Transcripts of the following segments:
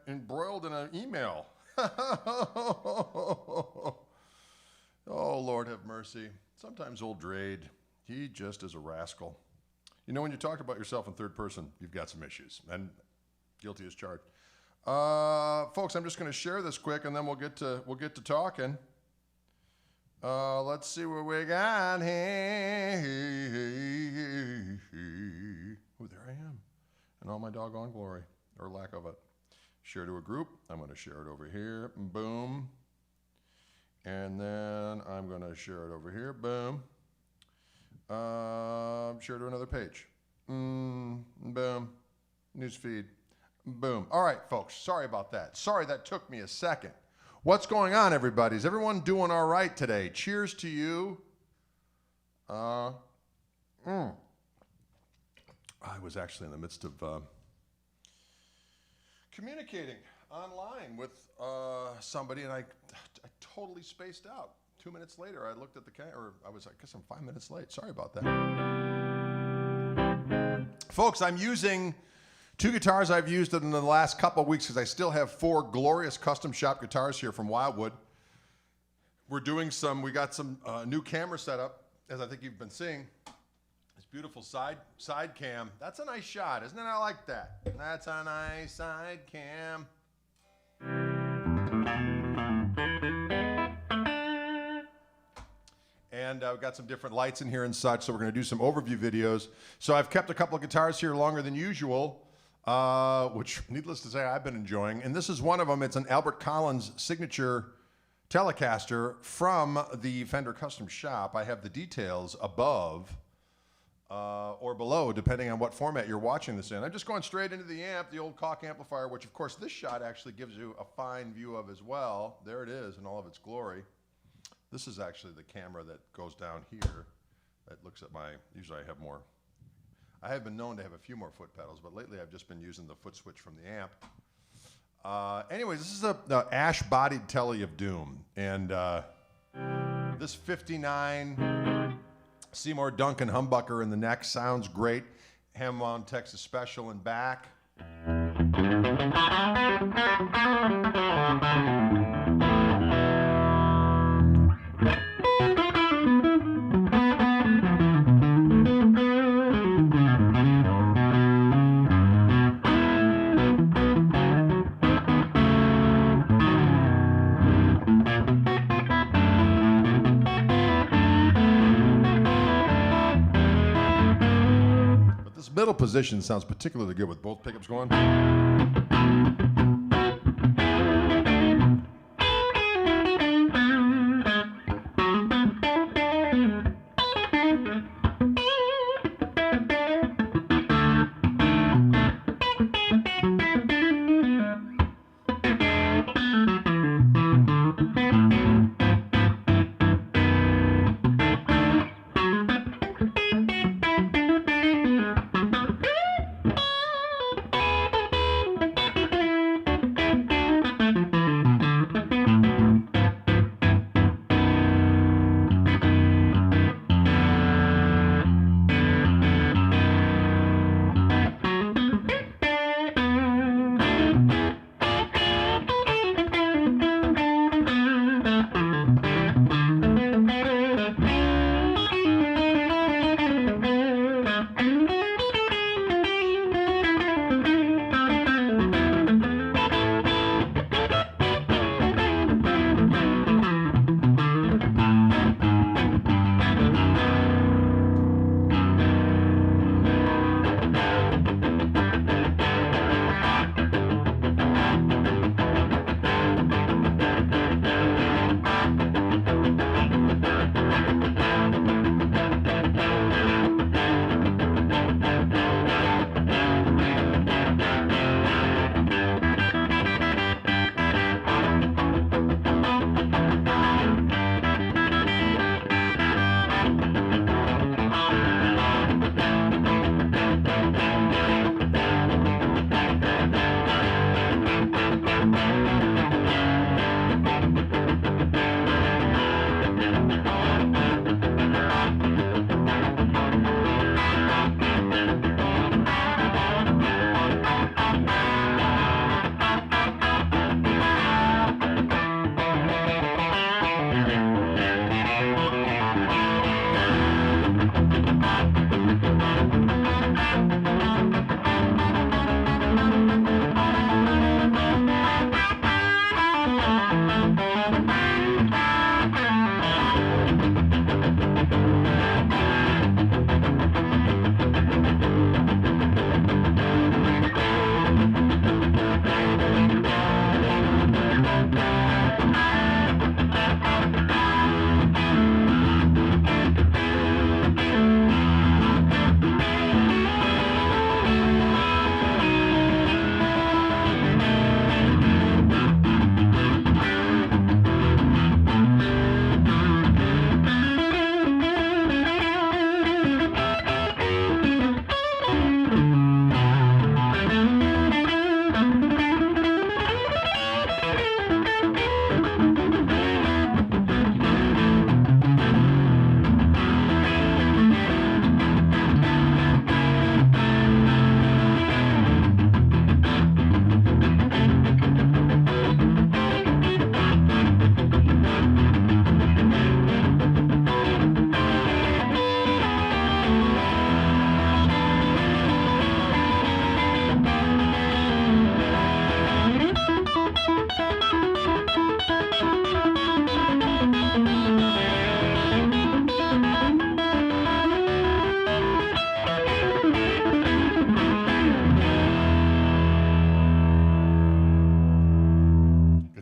embroiled in an email. Oh, Lord have mercy. Sometimes old Drade, he just is a rascal. You know, when you talk about yourself in third person, you've got some issues, and guilty as charged. Folks, I'm just going to share this quick, and then we'll get to talking. Let's see what we got here. Oh, there I am, in all my doggone glory, or lack of it. Share to a group. I'm going to share it over here. Boom. And then I'm going to share it over here. Boom. Share to another page. Boom. Newsfeed. Boom. All right, folks. Sorry about that. Sorry that took me a second. What's going on, everybody? Is everyone doing all right today? Cheers to you. I was actually in the midst of communicating online with somebody, and I totally spaced out. 2 minutes later, I looked at the camera, I guess I'm 5 minutes late. Sorry about that. Folks, I'm using two guitars I've used in the last couple of weeks because I still have 4 glorious custom shop guitars here from Wildwood. We got some new camera setup, as I think you've been seeing. This beautiful side cam. That's a nice shot, isn't it? I like that. That's a nice side cam. And I've got some different lights in here and such, so we're going to do some overview videos. So I've kept a couple of guitars here longer than usual, which, needless to say, I've been enjoying. And this is one of them. It's an Albert Collins signature Telecaster from the Fender Custom Shop. I have the details above or below, depending on what format you're watching this in. I'm just going straight into the amp, the old Koch amplifier, which, of course, this shot actually gives you a fine view of as well. There it is in all of its glory. This is actually the camera that goes down here that looks at usually I have more. I have been known to have a few more foot pedals, but lately I've just been using the foot switch from the amp. Anyways, this is the ash-bodied Tele of Doom. And this 59 Seymour Duncan humbucker in the neck sounds great. Ham-wound Texas Special in back. Middle position sounds particularly good with both pickups going.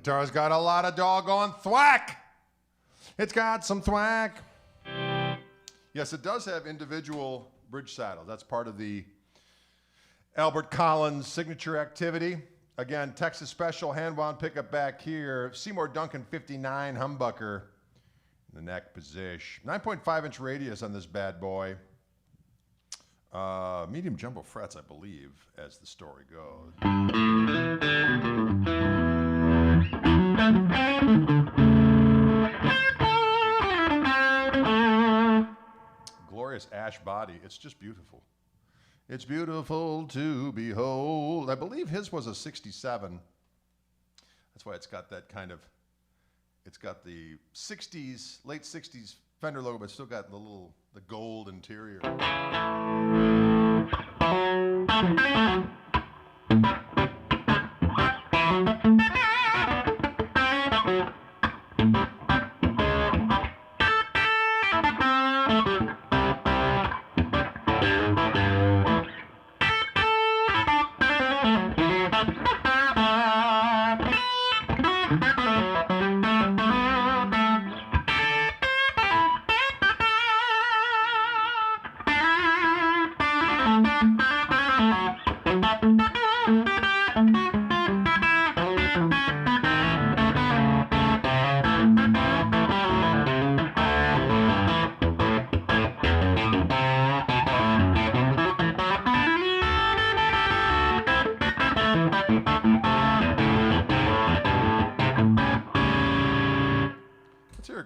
Guitar's got a lot of doggone thwack. It's got some thwack. Yes, it does have individual bridge saddles. That's part of the Albert Collins signature activity. Again, Texas Special hand-wound pickup back here. Seymour Duncan 59 humbucker in the neck position. 9.5-inch radius on this bad boy. Medium jumbo frets, I believe, as the story goes. Glorious ash body. It's just beautiful. It's beautiful to behold. I believe his was a 67. That's why it's got that kind of, it's got the 60s, late 60s Fender logo, but it's still got the gold interior.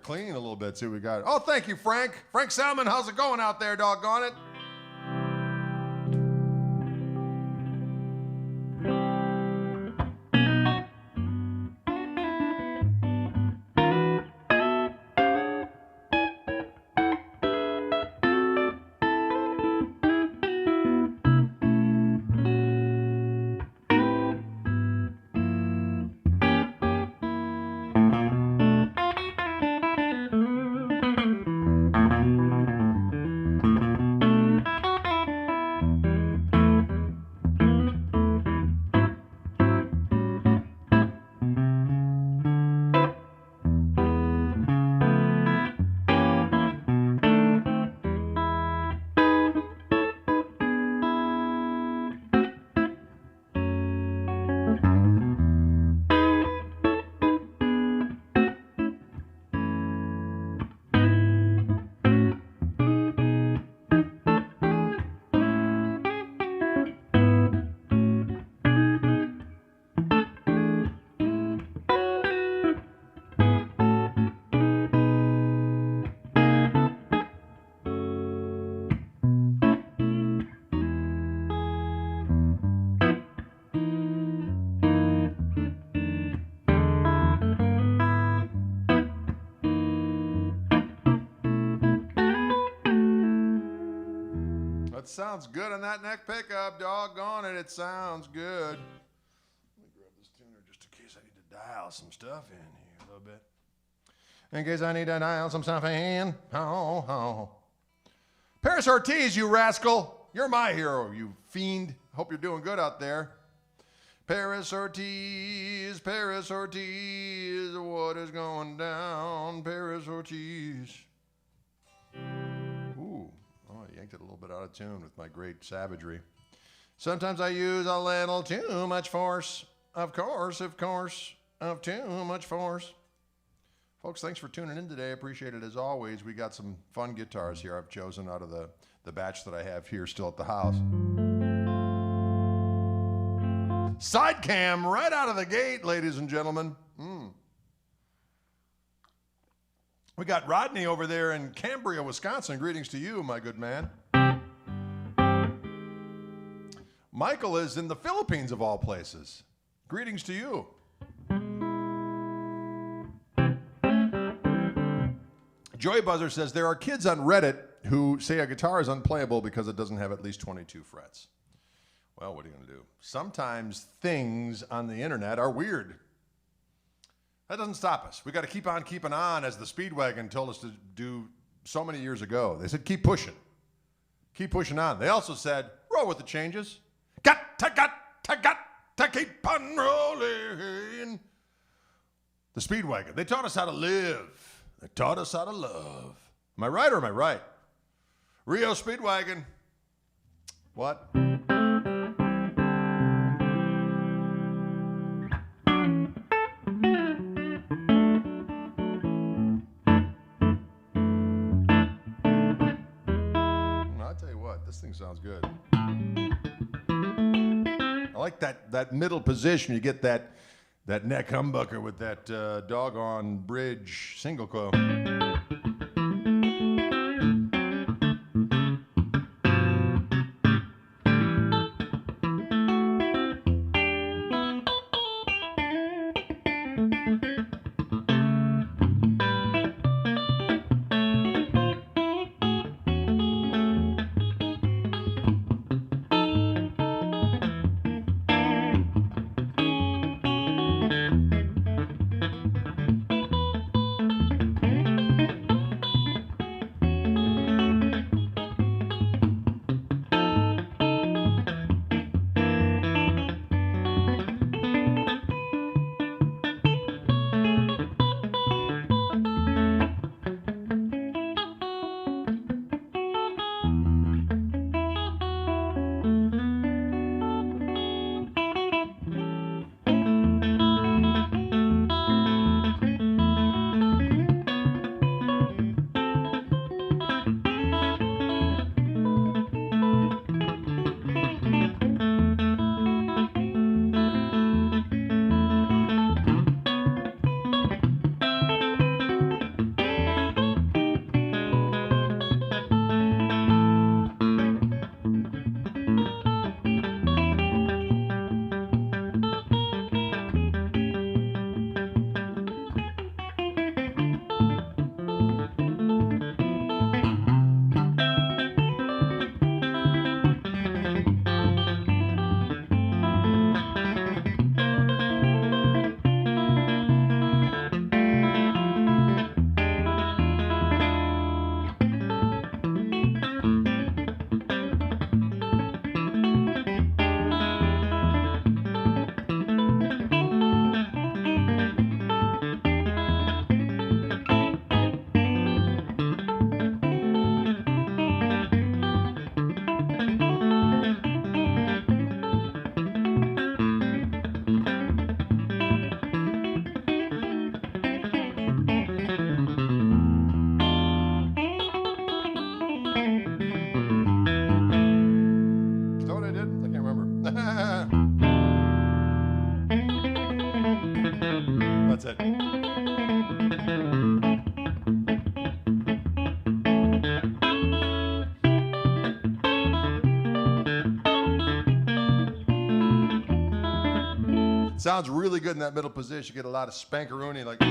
Cleaning a little bit, see what we got. Oh, thank you, Frank. Frank Salmon, how's it going out there, doggone it? Sounds good on that neck pickup, doggone it, it sounds good. Let me grab this tuner just in case I need to dial some stuff in here a little bit. In case I need to dial some stuff in. Oh. Paris Ortiz, you rascal. You're my hero, you fiend. Hope you're doing good out there. Paris Ortiz, what is going down? Paris Ortiz. Yanked it a little bit out of tune with my great savagery. Sometimes I use a little too much force. Of course, of too much force. Folks, thanks for tuning in today. Appreciate it as always. We got some fun guitars here I've chosen out of the batch that I have here still at the house. Side cam right out of the gate, ladies and gentlemen. We got Rodney over there in Cambria, Wisconsin. Greetings to you, my good man. Michael is in the Philippines, of all places. Greetings to you. Joy Buzzer says, there are kids on Reddit who say a guitar is unplayable because it doesn't have at least 22 frets. Well, what are you going to do? Sometimes things on the internet are weird. That doesn't stop us. We got to keep on keeping on, as the Speedwagon told us to do so many years ago. They said, keep pushing. Keep pushing on. They also said, roll with the changes. Got to keep on rolling. The Speedwagon. They taught us how to live. They taught us how to love. Am I right or am I right? Rio Speedwagon. What? I'll tell you what, this thing sounds good. I like that middle position. You get that neck humbucker with that doggone bridge single coil. That's it. Sounds really good in that middle position. You get a lot of spankaroonie, like.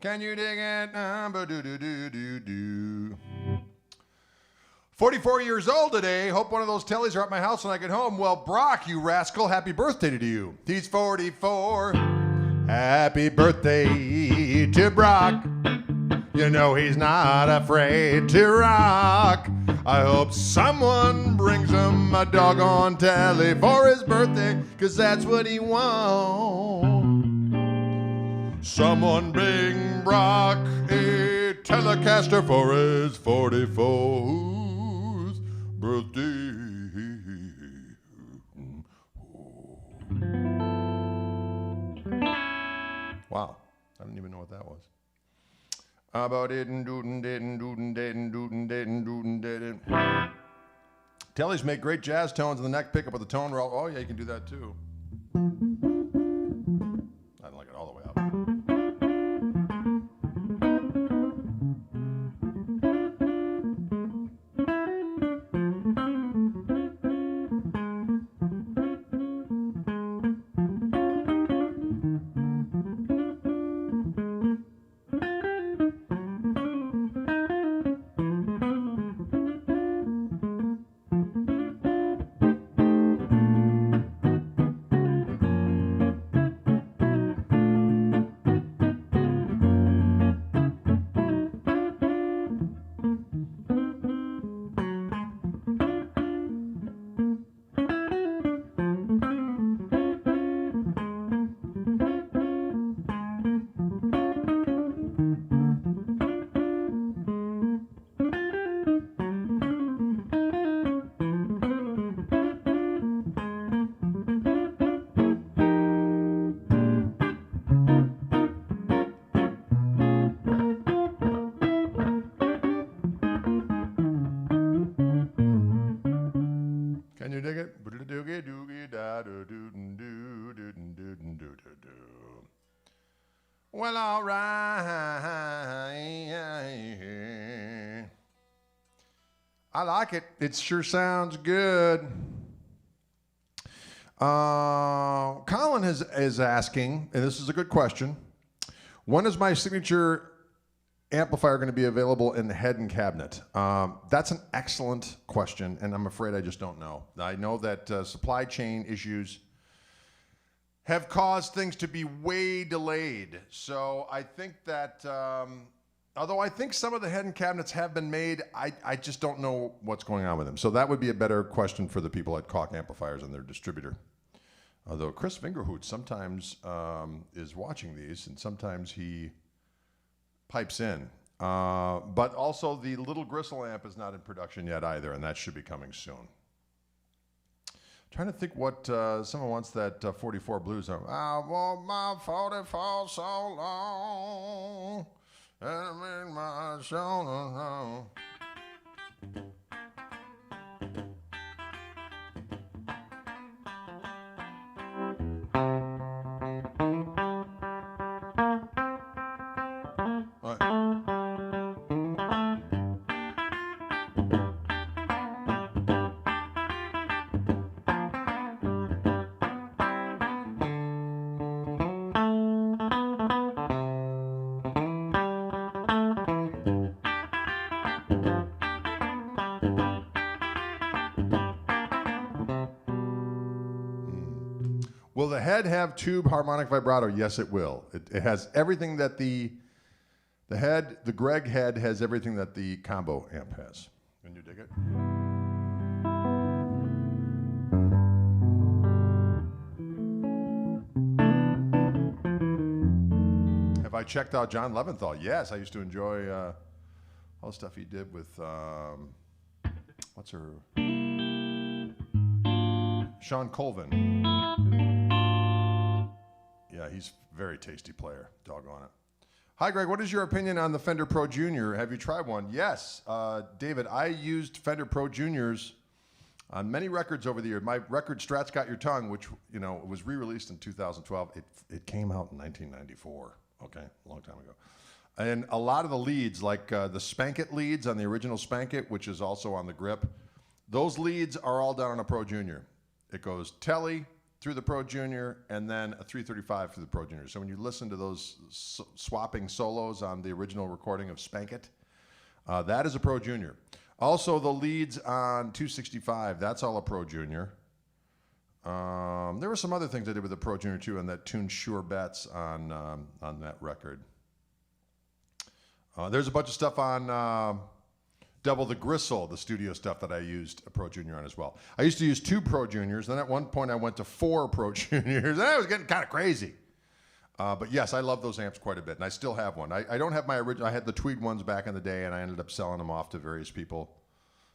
Can you dig it? 44 years old today. Hope one of those tellies are at my house when I get home. Well, Brock, you rascal, happy birthday to you. He's 44. Happy birthday to Brock. You know he's not afraid to rock. I hope someone brings him a doggone telly for his birthday, 'cause that's what he wants. Someone bring Brock a Telecaster for his 44th birthday. Wow, I don't even know what that was. About it and dootin' didn't dootin' didn't dootin' didn't dootin' didn't. Tellies make great jazz tones in the neck pickup with the tone roll. Oh yeah, you can do that too. I don't like it all the way up. Can you dig it? Well, all right. I like it. It sure sounds good. Colin is asking, and this is a good question, when is my signature amplifier going to be available in the head and cabinet? That's an excellent question, and I'm afraid I just don't know. I know that supply chain issues have caused things to be way delayed. So I think that, although I think some of the head and cabinets have been made, I just don't know what's going on with them. So that would be a better question for the people at Koch Amplifiers and their distributor. Although Chris Fingerhood sometimes is watching these, and sometimes he pipes in. But also the little gristle amp is not in production yet either, and that should be coming soon. Trying to think what someone wants that 44 blues. I want my 44 so long, and I made my shoulder. Will the head have tube harmonic vibrato? Yes, it will. It has everything that the Greg head has everything that the combo amp has. Can you dig it? Have I checked out John Leventhal? Yes, I used to enjoy all the stuff he did with, what's her? Sean Colvin. Yeah, he's a very tasty player. Doggone it. Hi, Greg. What is your opinion on the Fender Pro Junior? Have you tried one? Yes, David. I used Fender Pro Juniors on many records over the years. My record, Strat's Got Your Tongue, which was re-released in 2012. It came out in 1994. Okay, a long time ago. And a lot of the leads, like the Spank-It leads on the original Spank-It, which is also on the grip, those leads are all done on a Pro Junior. It goes telly, through the Pro Junior, and then a 335 through the Pro Junior. So when you listen to those swapping solos on the original recording of Spank It, that is a Pro Junior. Also, the leads on 265, that's all a Pro Junior. There were some other things I did with the Pro Junior too, on that tune Sure Bets on that record. There's a bunch of stuff on Double the Gristle, the studio stuff that I used a Pro Junior on as well. I used to use 2 Pro Juniors, then at one point I went to 4 Pro Juniors, and I was getting kind of crazy. But yes, I love those amps quite a bit, and I still have one. I don't have my original. I had the Tweed ones back in the day, and I ended up selling them off to various people.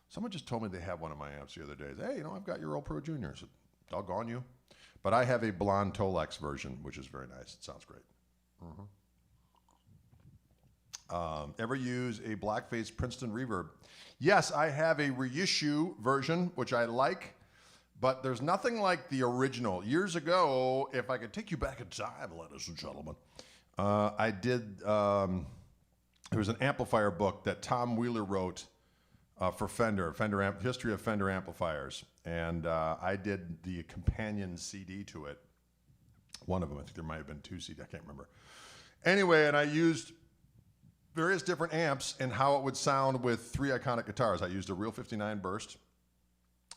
Someone just told me they have one of my amps the other day. Hey, I've got your old Pro Junior. I said, doggone you. But I have a blonde Tolex version, which is very nice. It sounds great. Ever use a Blackface Princeton Reverb? Yes, I have a reissue version, which I like, but there's nothing like the original. Years ago, if I could take you back in time, ladies and gentlemen, I did, there was an amplifier book that Tom Wheeler wrote for history of Fender amplifiers, and I did the companion CD to it. One of them, I think there might have been 2 CDs, I can't remember. Anyway, and I used various different amps and how it would sound with 3 iconic guitars. I used a Real 59 Burst,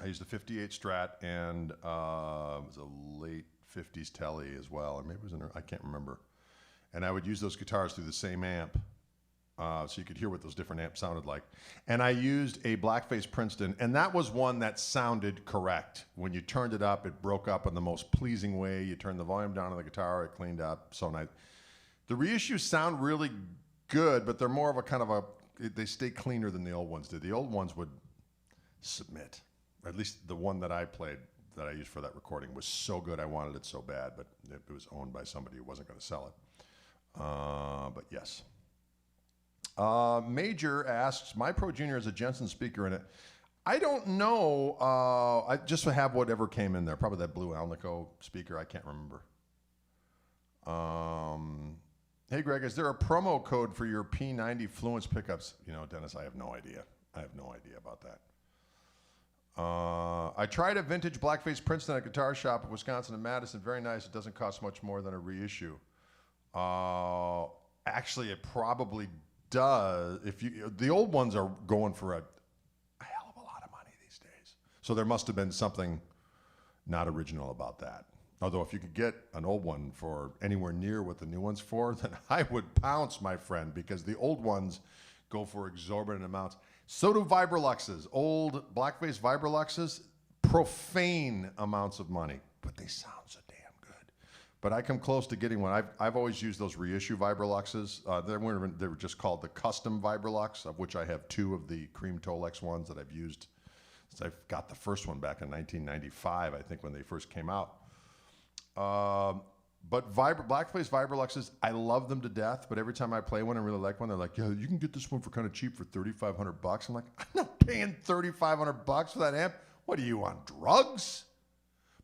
I used a 58 Strat, and it was a late 50s Tele as well, or maybe it was I can't remember. And I would use those guitars through the same amp, so you could hear what those different amps sounded like. And I used a Blackface Princeton, and that was one that sounded correct. When you turned it up, it broke up in the most pleasing way. You turned the volume down on the guitar, it cleaned up, so nice. The reissues sound really good, but they're more of a kind of they stay cleaner than the old ones did. The old ones would submit. At least the one that I played, that I used for that recording, was so good I wanted it so bad, but it was owned by somebody who wasn't going to sell it. But yes. Major asks, my Pro Junior has a Jensen speaker in it. I don't know. I just have whatever came in there. Probably that blue Alnico speaker. I can't remember. Hey, Greg, is there a promo code for your P90 Fluence pickups? Dennis, I have no idea. I have no idea about that. I tried a vintage Blackface Princeton at a guitar shop in Wisconsin and Madison. Very nice. It doesn't cost much more than a reissue. Actually, it probably does. The old ones are going for a hell of a lot of money these days. So there must have been something not original about that. Although if you could get an old one for anywhere near what the new one's for, then I would pounce, my friend, because the old ones go for exorbitant amounts. So do Vibroluxes. Old Blackface Vibroluxes, profane amounts of money, but they sound so damn good. But I come close to getting one. I've always used those reissue Vibroluxes. They were just called the custom Vibrolux, of which I have 2 of the cream Tolex ones that I've used since I got the first one back in 1995, I think, when they first came out. But Blackface Vibroluxes, I love them to death, but every time I play one and really like one, they're like, yeah, you can get this one for kind of cheap for $3,500. I'm like, I'm not paying $3,500 for that amp. What are you, on drugs?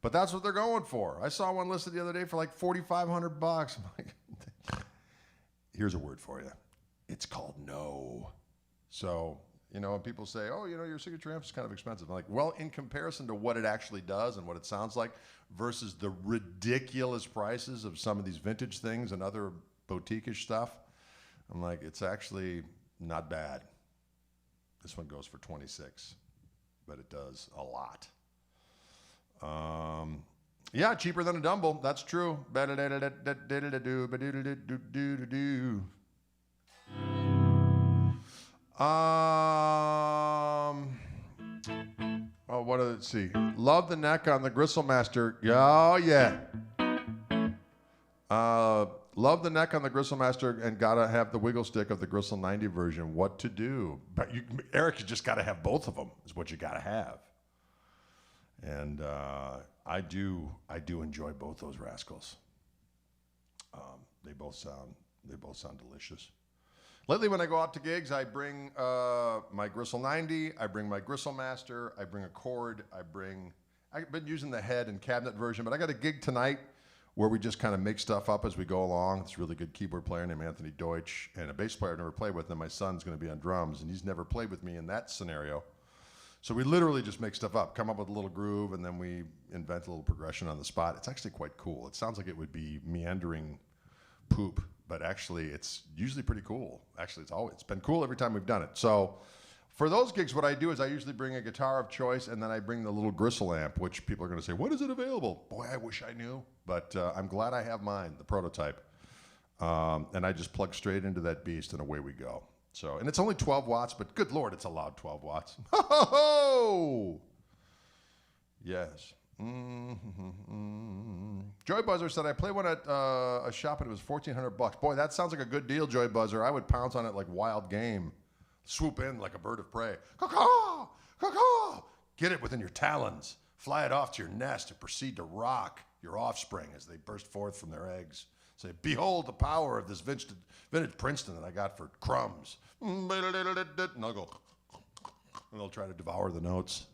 But that's what they're going for. I saw one listed the other day for like $4,500. I'm like, here's a word for you. It's called no. So, when people say, oh, your signature amp is kind of expensive. I'm like, well, in comparison to what it actually does and what it sounds like versus the ridiculous prices of some of these vintage things and other boutique-ish stuff, I'm like, it's actually not bad. This one goes for $26, but it does a lot. Yeah, cheaper than a Dumble. That's true. Let's see. Love the neck on the Gristlemaster. Oh, yeah. Love the neck on the Gristlemaster and gotta have the wiggle stick of the Gristle 90 version. What to do? But Eric, you just gotta have both of them, is what you gotta have. And I do enjoy both those rascals. They both sound delicious. Lately, when I go out to gigs, I bring my Gristle 90, I bring my Gristlemaster, I bring a cord, I've been using the head and cabinet version, but I got a gig tonight where we just kind of make stuff up as we go along. It's a really good keyboard player named Anthony Deutsch, and a bass player I've never played with, and my son's going to be on drums, and he's never played with me in that scenario. So we literally just make stuff up, come up with a little groove, and then we invent a little progression on the spot. It's actually quite cool. It sounds like it would be meandering poop, but actually it's usually pretty cool. Actually, it's been cool every time we've done it. So for those gigs, what I do is I usually bring a guitar of choice, and then I bring the little Gristle amp, which people are going to say, "What is it available?" Boy, I wish I knew, but I'm glad I have mine, the prototype. And I just plug straight into that beast, and away we go. So, and it's only 12 watts, but good Lord, it's a loud 12 watts. Ho, ho, ho! Yes. Joy Buzzer said, I played one at a shop and it was $1,400. Boy, that sounds like a good deal, Joy Buzzer. I would pounce on it like wild game. Swoop in like a bird of prey. Caw-caw! Caw-caw! Get it within your talons. Fly it off to your nest and proceed to rock your offspring as they burst forth from their eggs. Say, behold the power of this vintage Princeton that I got for crumbs. And they'll go, and they'll try to devour the notes.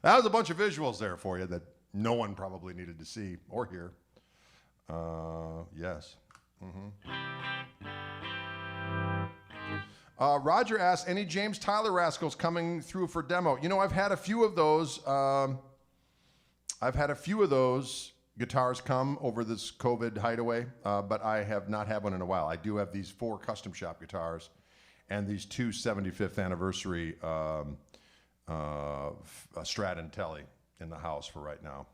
That was a bunch of visuals there for you that no one probably needed to see or hear. Yes. Roger asks, any James Tyler rascals coming through for demo? You know, I've had a few of those. Guitars come over this COVID hideaway, but I have not had one in a while. I do have these 4 custom shop guitars and these 2 75th anniversary Strat and Telly in the house for right now.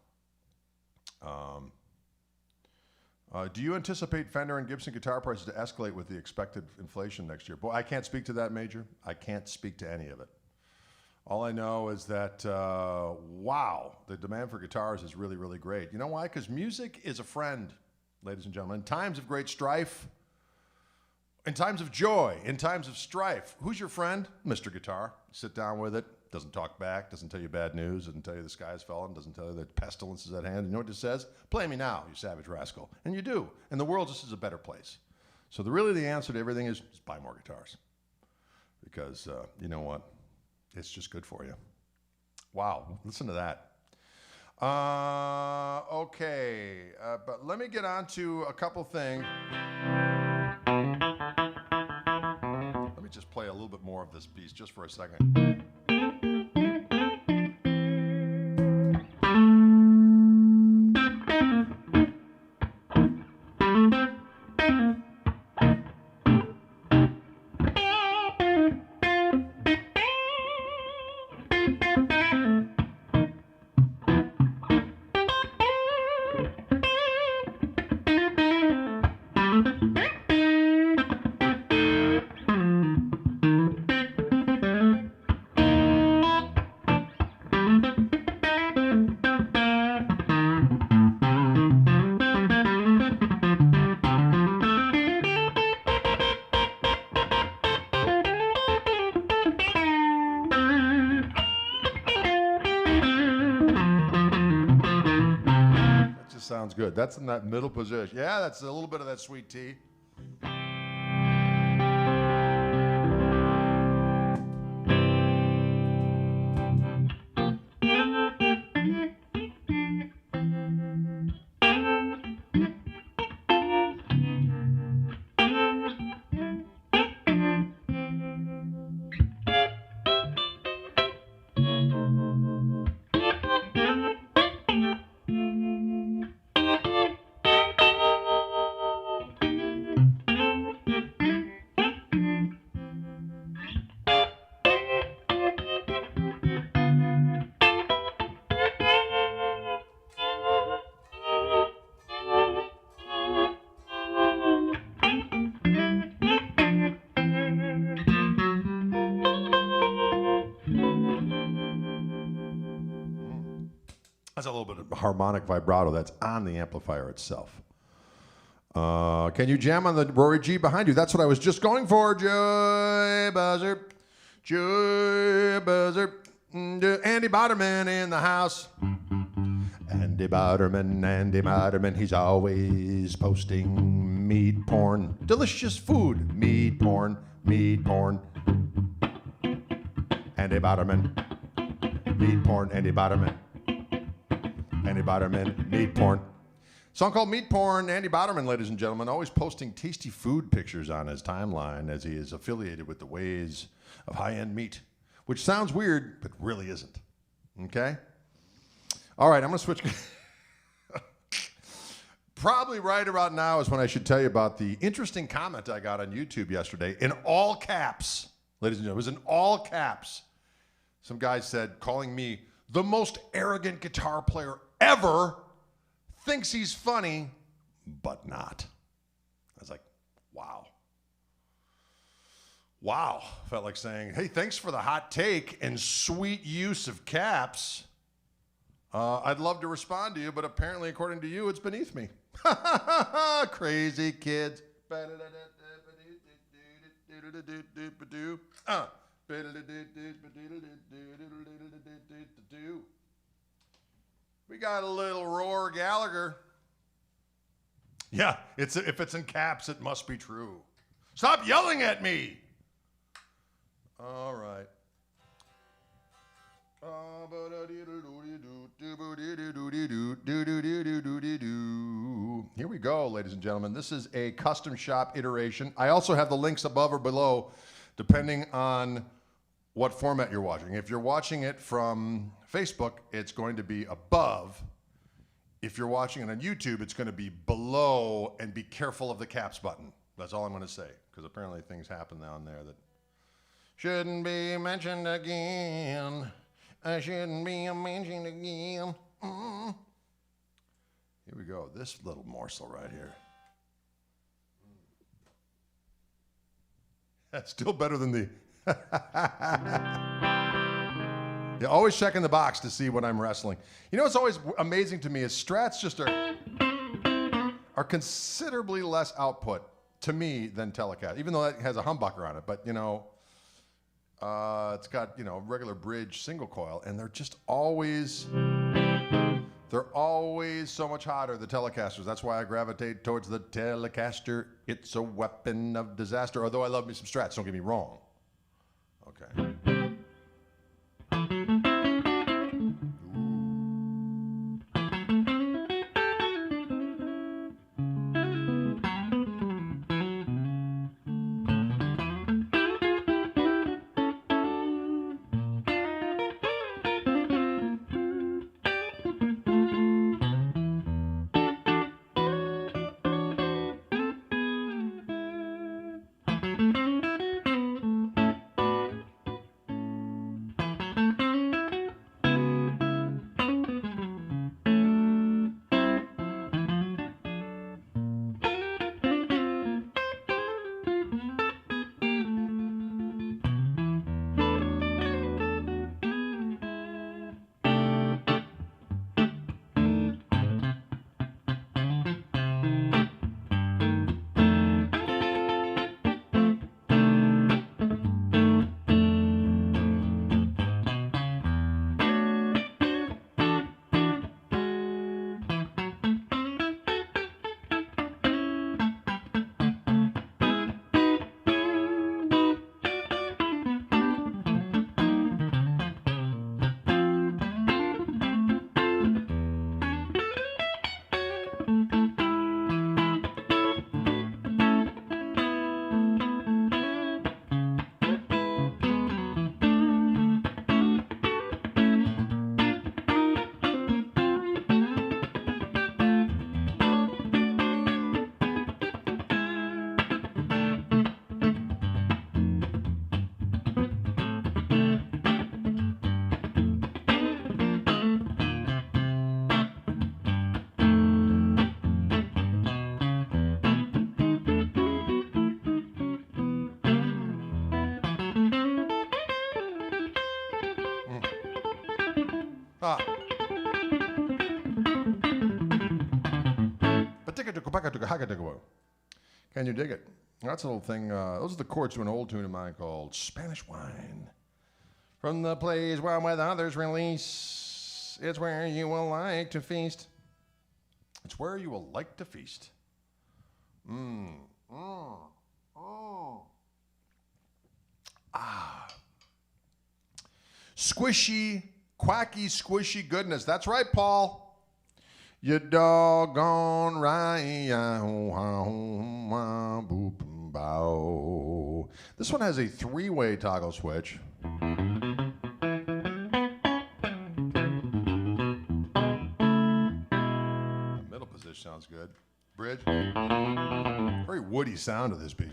Do you anticipate Fender and Gibson guitar prices to escalate with the expected inflation next year? Boy, I can't speak to that, Major. I can't speak to any of it. All I know is that, wow, the demand for guitars is really, really great. You know why? Because music is a friend, ladies and gentlemen. In times of great strife, in times of joy, in times of strife, who's your friend? Mr. Guitar. Sit down with it, doesn't talk back, doesn't tell you bad news, doesn't tell you the sky's fallen, doesn't tell you that pestilence is at hand. You know what it says? Play me now, you savage rascal. And you do. And the world just is a better place. So really the answer to everything is just buy more guitars. Because you know what? It's just good for you. Wow, listen to that. Okay, but let me get on to a couple things. Let me just play a little bit more of this piece just for a second. Sounds good. That's in that middle position. Yeah, that's a little bit of that sweet tea. That's a little bit of harmonic vibrato that's on the amplifier itself. Can you jam on the Rory G behind you? That's what I was just going for. Joy Buzzer. Joy Buzzer. Andy Boderman in the house. Andy Boderman, he's always posting meat porn. Delicious food. Meat porn. Andy Boderman. Meat porn, Andy Boderman. Andy Boderman, meat porn. Song called Meat Porn. Andy Boderman, ladies and gentlemen, always posting tasty food pictures on his timeline as he is affiliated with the ways of high-end meat. which sounds weird, but really isn't. Okay? All right, I'm going to switch. Probably right about now is when I should tell you about the interesting comment I got on YouTube yesterday in all caps. Ladies and gentlemen, it was in all caps. Some guy said, calling me the most arrogant guitar player ever, thinks he's funny, but not. I was like, wow. Wow. Felt like saying, hey, thanks for the hot take and sweet use of caps. I'd love to respond to you, but apparently, according to you, it's beneath me. Crazy kids. We got a little Roar Gallagher. Yeah, if it's in caps, it must be true. Stop yelling at me. All right. Here we go, ladies and gentlemen. This is a custom shop iteration. I also have the links above or below, depending on what format you're watching. If you're watching it from Facebook, it's going to be above. If you're watching it on YouTube, it's going to be below, and be careful of the caps button. That's all I'm going to say, because apparently things happen down there that shouldn't be mentioned again. I shouldn't be mentioned again. Here we go. This little morsel right here. That's still better than the... Yeah, always checking the box to see what I'm wrestling. You know what's always amazing to me is Strats just are considerably less output to me than Telecaster, even though that has a humbucker on it. But, you know... it's got, you know, regular bridge single coil, and they're always so much hotter, the Telecasters. That's why I gravitate towards the Telecaster. It's a weapon of disaster, although I love me some Strats, don't get me wrong. Okay. Can you dig it? That's a little thing. Those are the chords to an old tune of mine called Spanish Wine. From the plays where with others release, it's where you will like to feast. It's where you will like to feast. Squishy, quacky, squishy goodness. That's right, Paul. You doggone right. This one has a 3-way toggle switch. sounds good. Bridge. Very woody sound of this piece.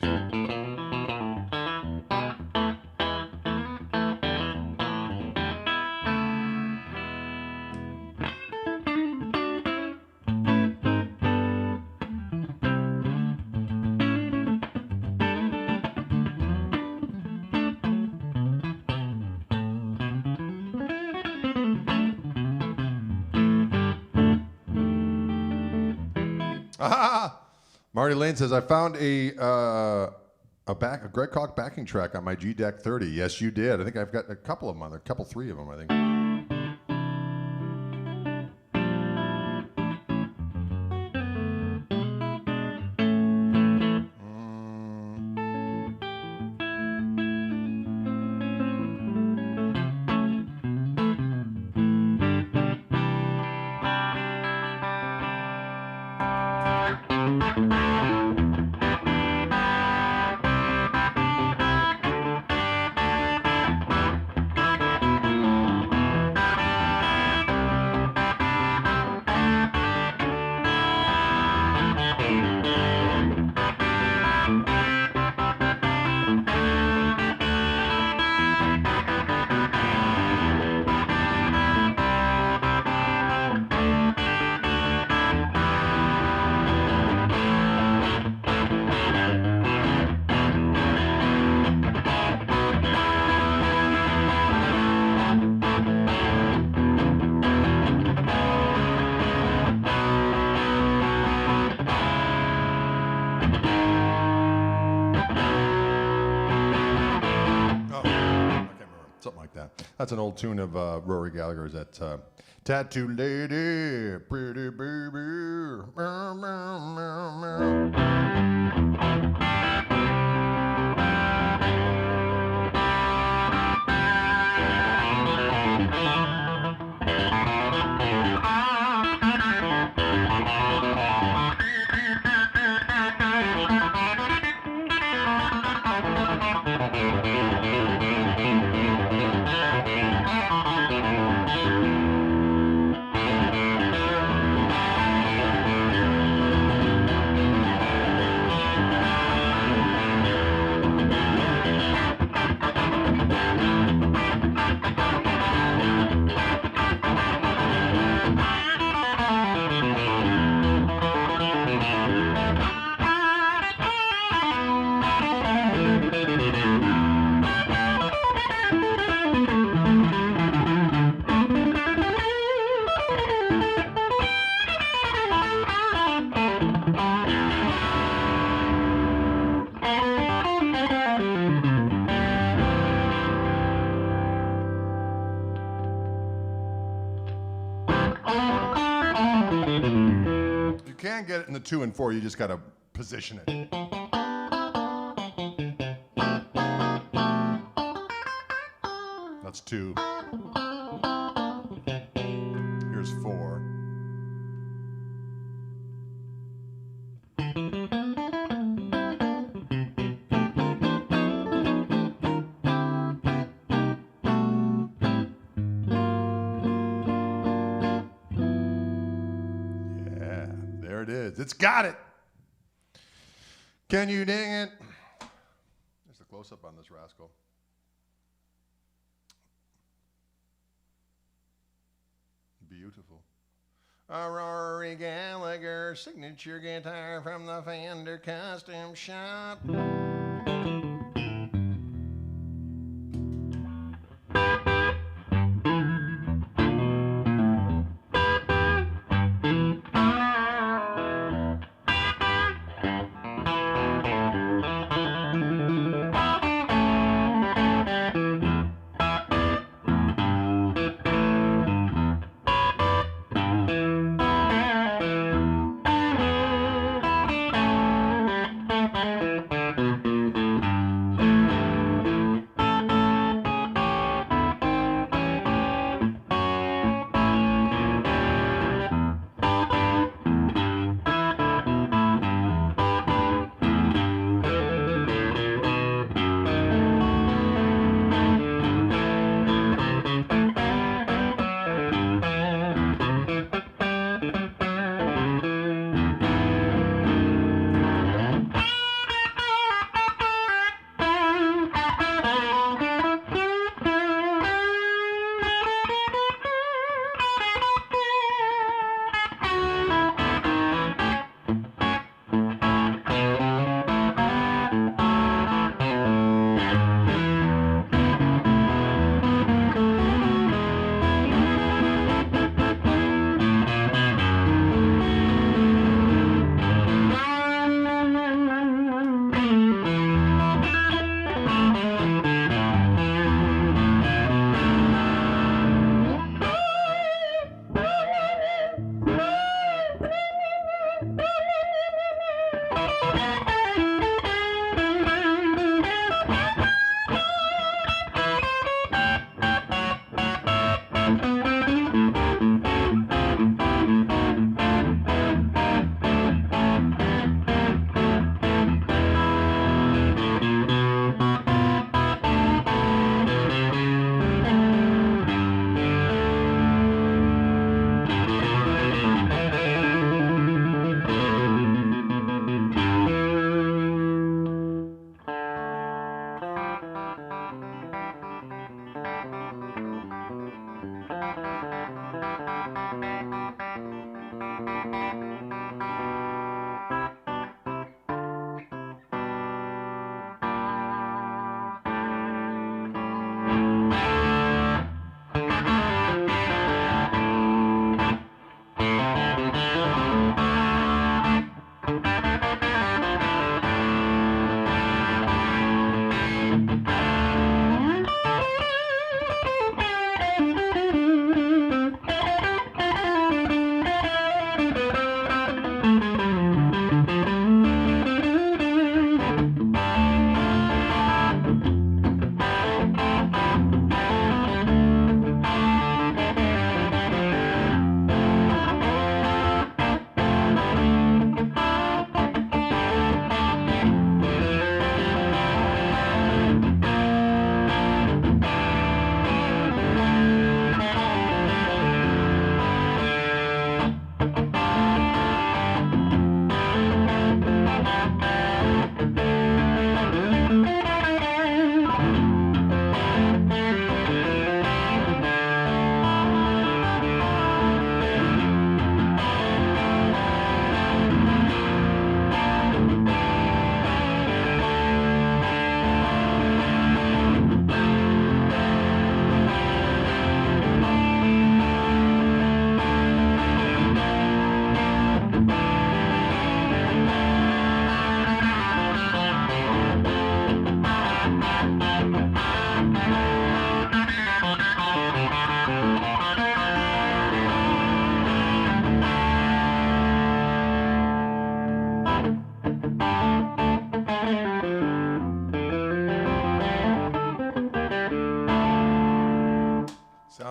Marty Lane says, I found a Greg Koch backing track on my G Deck 30. Yes, you did. I think I've got a couple of them on there, three of them, I think. That's an old tune of Rory Gallagher's. That Tattoo Lady, Pretty Baby. Get it in the 2 and 4, you just got to position it. That's 2. Here's 4. It's got it. Can you dig it? There's the close-up on this rascal. Beautiful. A Rory Gallagher signature guitar from the Fender Custom Shop.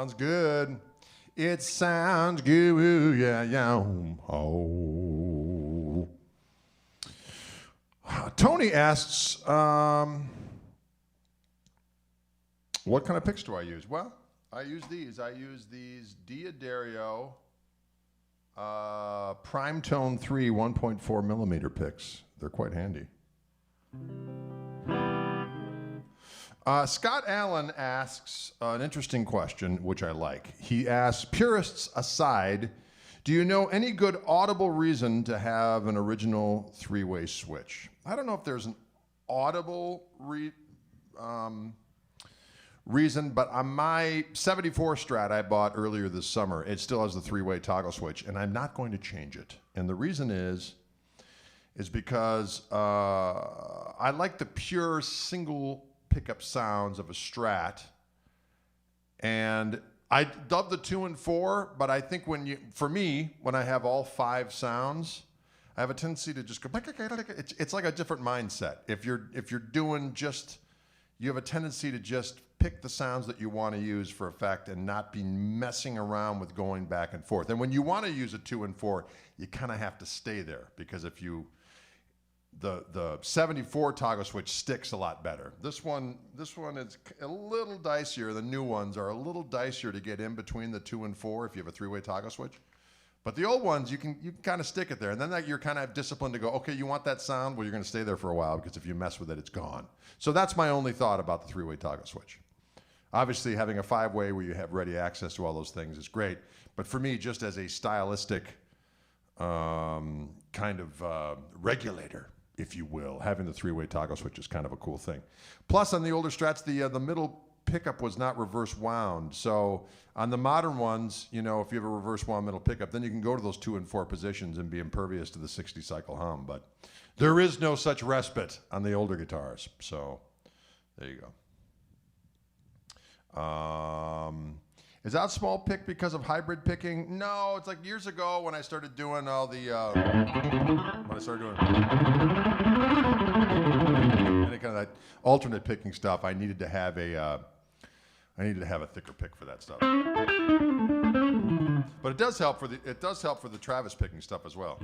sounds good. It sounds good, yeah, yeah. Oh. Tony asks, what kind of picks do I use? Well, I use these. I use these D'Addario Prime Tone 3 1.4 millimeter picks. They're quite handy. Scott Allen asks an interesting question, which I like. He asks, purists aside, do you know any good audible reason to have an original three-way switch? I don't know if there's an audible reason, but on my 74 Strat I bought earlier this summer, it still has the three-way toggle switch, and I'm not going to change it. And the reason is because I like the pure single pickup sounds of a Strat, and I love the 2 and 4, but I think for me, when I have all 5 sounds, I have a tendency to just go, it's like a different mindset. If you're doing just, you have a tendency to just pick the sounds that you want to use for effect and not be messing around with going back and forth. And when you want to use a 2 and 4, you kind of have to stay there, because if you, the 74 toggle switch sticks a lot better. This one is a little dicier. The new ones are a little dicier to get in between the 2 and 4 if you have a three-way toggle switch. But the old ones, you can kind of stick it there. And then you're kind of disciplined to go, okay, you want that sound? Well, you're going to stay there for a while, because if you mess with it, it's gone. So that's my only thought about the three-way toggle switch. Obviously, having a 5-way where you have ready access to all those things is great. But for me, just as a stylistic kind of regulator, if you will, having the three-way toggle switch is kind of a cool thing. Plus, on the older Strats, the middle pickup was not reverse wound. So on the modern ones, you know, if you have a reverse wound middle pickup, then you can go to those 2 and 4 positions and be impervious to the 60 cycle hum. But there is no such respite on the older guitars. So there you go. Is that small pick because of hybrid picking? No, it's like years ago when I started doing all the, any kind of that alternate picking stuff, I needed to have a thicker pick for that stuff. But it does help for the Travis picking stuff as well.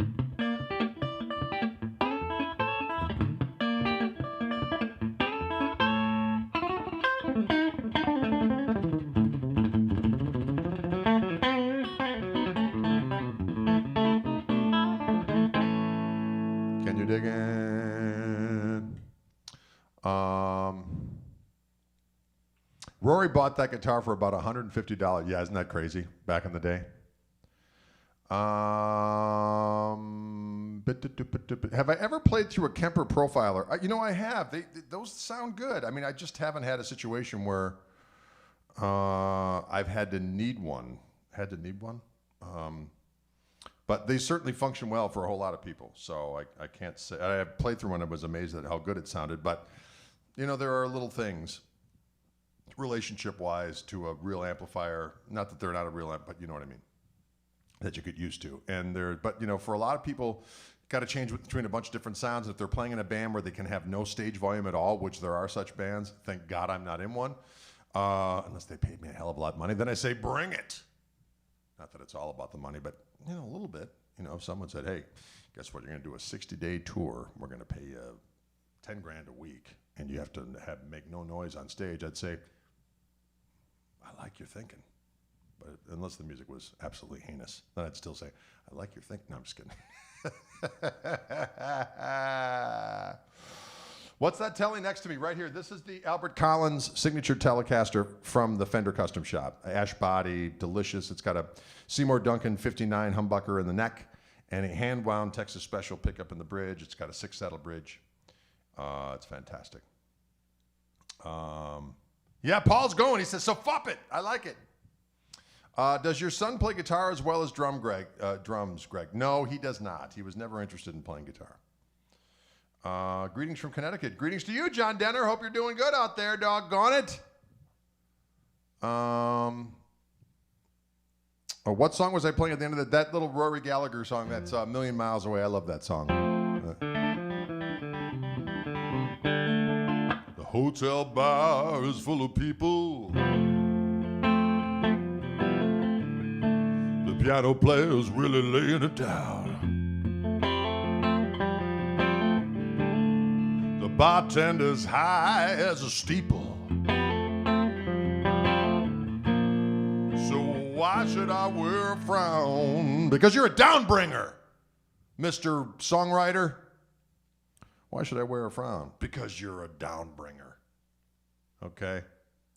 Can you dig in? Rory bought that guitar for about $150. Yeah, isn't that crazy? Back in the day. Have I ever played through a Kemper Profiler? You know, I have. Those sound good. I mean, I just haven't had a situation where I've had to need one. But they certainly function well for a whole lot of people. So I can't say. I played through one and was amazed at how good it sounded. But, you know, there are little things, relationship-wise, to a real amplifier. Not that they're not a real amp, but you know what I mean, that you get used to. But you know, for a lot of people, got to change between a bunch of different sounds. If they're playing in a band where they can have no stage volume at all, which there are such bands, thank God I'm not in one, unless they paid me a hell of a lot of money, then I say bring it. Not that it's all about the money, but you know, a little bit. You know, if someone said, hey, guess what, you're going to do a 60-day tour, we're going to pay you 10 grand a week, and you have to make no noise on stage, I'd say, I like your thinking. But unless the music was absolutely heinous, then I'd still say, I like your thinking. No, I'm just kidding. What's that Tele next to me right here? This is the Albert Collins signature Telecaster from the Fender Custom Shop. Ash body, delicious. It's got a Seymour Duncan 59 humbucker in the neck and a hand-wound Texas Special pickup in the bridge. It's got a 6-saddle bridge. It's fantastic. Yeah, Paul's going. He says, so fuck it. I like it. Does your son play guitar as well as drums, Greg? No, he does not. He was never interested in playing guitar. Greetings from Connecticut. Greetings to you, John Denner. Hope you're doing good out there, doggone it. What song was I playing at the end of that little Rory Gallagher song? That's A Million Miles Away. I love that song. The hotel bar is full of people. piano player's really laying it down. The bartender's high as a steeple. So why should I wear a frown? Because you're a downbringer, Mr. Songwriter. Why should I wear a frown? Because you're a downbringer. Okay?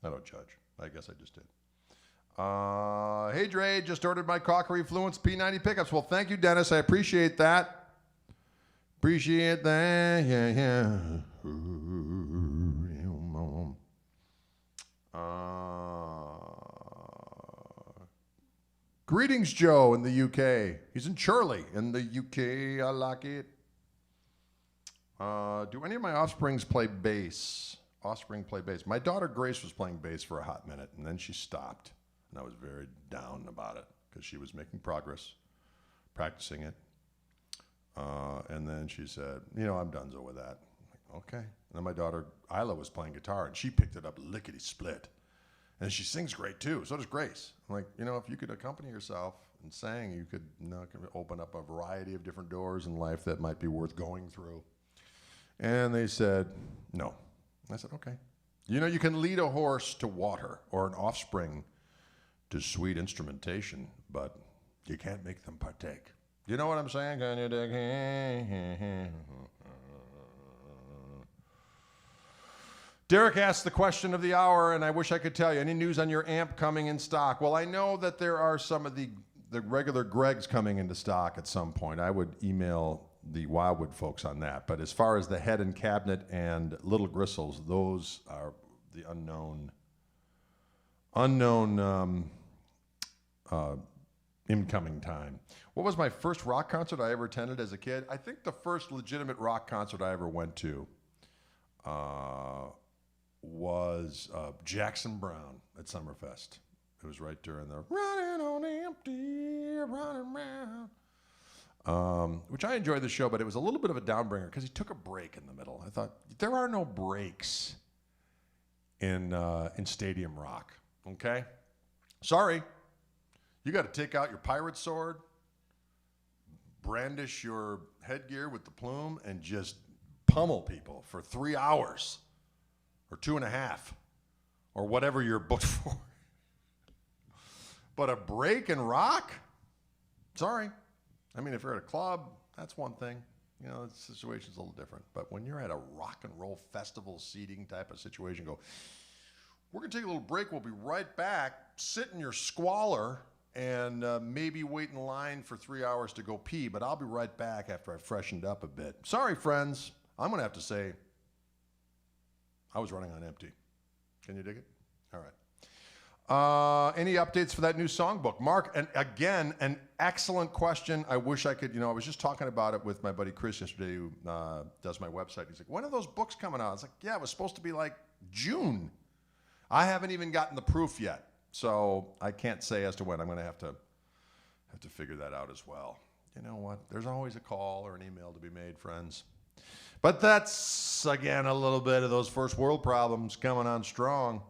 I don't judge. I guess I just did. Hey, Dre, just ordered my Koch Refluence P90 pickups. Well, thank you, Dennis. I appreciate that. Appreciate that. Yeah. Greetings, Joe, in the UK. He's in Chorley in the UK. I like it. Do any of my offsprings play bass? Offspring play bass. My daughter Grace was playing bass for a hot minute, and then she stopped. And I was very down about it because she was making progress, practicing it. And then she said, I'm donezo with that. I'm like, okay. And then my daughter Isla was playing guitar, and she picked it up lickety-split. And she sings great, too. So does Grace. I'm like, if you could accompany yourself and sang, you could open up a variety of different doors in life that might be worth going through. And they said, no. I said, okay. You can lead a horse to water or an offspring to sweet instrumentation, but you can't make them partake. You know what I'm saying? Can you dig? Derek asked the question of the hour, and I wish I could tell you. Any news on your amp coming in stock? Well, I know that there are some of the regular Gregs coming into stock at some point. I would email the Wildwood folks on that. But as far as the head and cabinet and little gristles, those are the unknown incoming time. What was my first rock concert I ever attended as a kid? I think the first legitimate rock concert I ever went to was Jackson Browne at Summerfest. It was right during the running on empty, running around. Which I enjoyed the show, but it was a little bit of a downbringer because he took a break in the middle. I thought, there are no breaks in stadium rock, okay? Sorry. You got to take out your pirate sword, brandish your headgear with the plume, and just pummel people for 3 hours or 2.5 or whatever you're booked for. But a break in rock? Sorry. I mean, if you're at a club, that's one thing. The situation's a little different. But when you're at a rock and roll festival seating type of situation, go, we're going to take a little break. We'll be right back. Sit in your squalor and maybe wait in line for 3 hours to go pee. But I'll be right back after I've freshened up a bit. Sorry, friends. I'm going to have to say I was running on empty. Can you dig it? All right. Any updates for that new songbook? Mark, and again, an excellent question. I wish I could, I was just talking about it with my buddy Chris yesterday who does my website. He's like, when are those books coming out? I was like, yeah, it was supposed to be like June. I haven't even gotten the proof yet. So I can't say as to when. I'm going to have to figure that out as well. You know what? There's always a call or an email to be made, friends. But that's, again, a little bit of those first world problems coming on strong.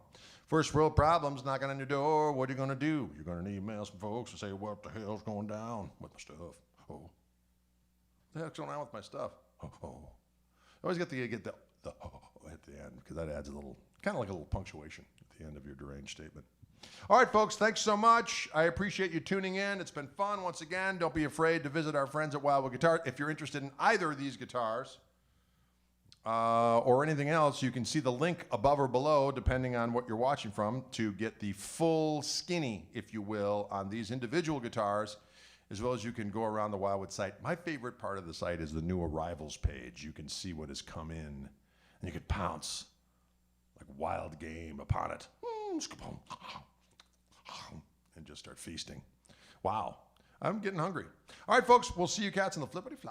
First world problems knocking on your door. What are you going to do? You're going to email some folks and say, what the hell's going down with my stuff? Oh. What the hell's going on with my stuff? Oh. I always get the oh at the end because that adds a little, kind of like a little punctuation at the end of your deranged statement. All right, folks, thanks so much. I appreciate you tuning in. It's been fun. Once again, don't be afraid to visit our friends at Wildwood Guitar. If you're interested in either of these guitars, or anything else, you can see the link above or below, depending on what you're watching from, to get the full skinny, if you will, on these individual guitars, as well as you can go around the Wildwood site. My favorite part of the site is the new arrivals page. You can see what has come in, and you can pounce like wild game upon it, and just start feasting. Wow, I'm getting hungry. All right, folks, we'll see you cats in the flippity flop.